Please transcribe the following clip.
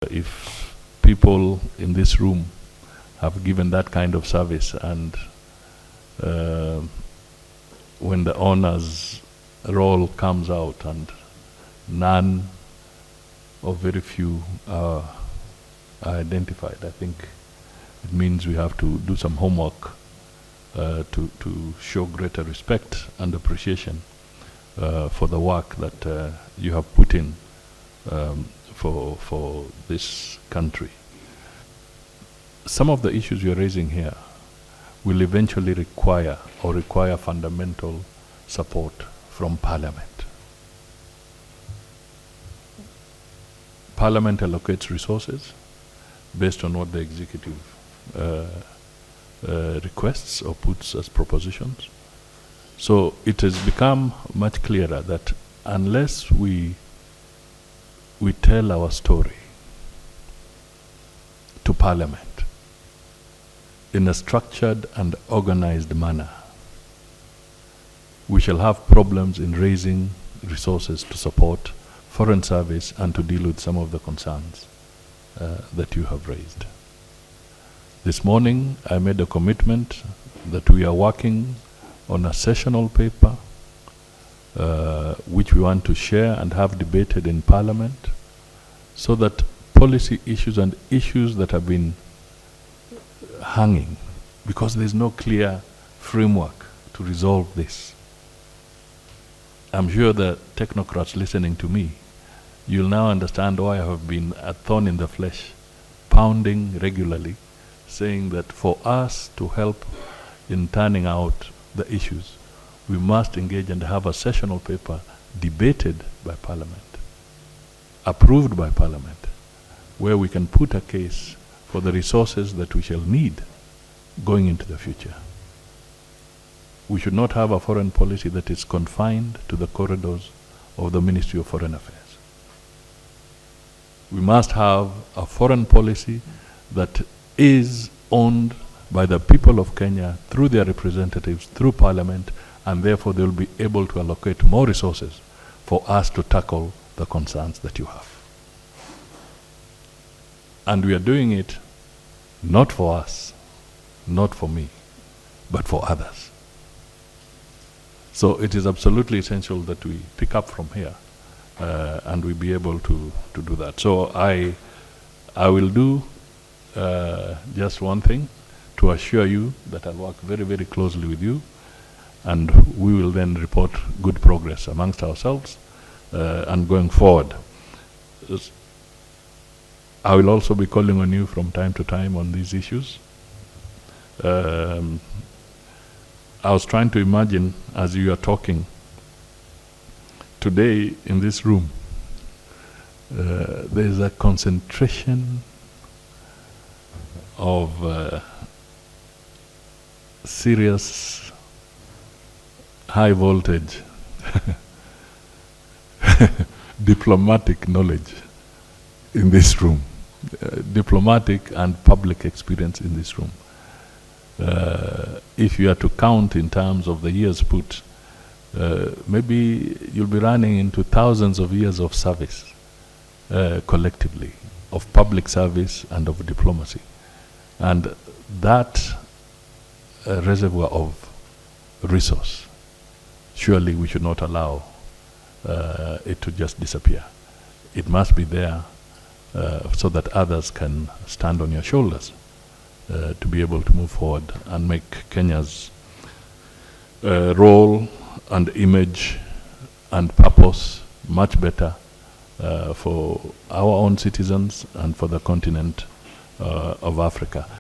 If people in this room have given that kind of service, and when the owner's role comes out and none or very few are identified, I think it means we have to do some homework to show greater respect and appreciation for the work that you have put in for this country. Some of the issues you're raising here will eventually require fundamental support from Parliament. Parliament allocates resources based on what the executive requests or puts as propositions. So it has become much clearer that unless we tell our story to Parliament in a structured and organized manner, we shall have problems in raising resources to support foreign service and to deal with some of the concerns that you have raised. This morning I made a commitment that we are working on a sessional paper which we want to share and have debated in Parliament, so that policy issues and issues that have been hanging, because there's no clear framework to resolve this. I'm sure the technocrats listening to me, you'll now understand why I have been a thorn in the flesh, pounding regularly, saying that for us to help in turning out the issues, we must engage and have a sessional paper debated by Parliament, approved by Parliament, where we can put a case for the resources that we shall need going into the future. We should not have a foreign policy that is confined to the corridors of the Ministry of Foreign Affairs. We must have a foreign policy that is owned by the people of Kenya through their representatives, through Parliament, and therefore they will be able to allocate more resources for us to tackle the concerns that you have. And we are doing it not for us, not for me, but for others. So it is absolutely essential that we pick up from here and we be able to do that. So I will do just one thing, to assure you that I'll work very, very closely with you, and we will then report good progress amongst ourselves and going forward. I will also be calling on you from time to time on these issues. I was trying to imagine, as you are talking, today in this room, there is a concentration of serious, high voltage diplomatic knowledge in this room, diplomatic and public experience in this room. If you are to count in terms of the years put, maybe you'll be running into thousands of years of service collectively, of public service and of diplomacy. And that reservoir of resource, surely we should not allow it to just disappear. It must be there so that others can stand on your shoulders to be able to move forward and make Kenya's role and image and purpose much better for our own citizens and for the continent of Africa.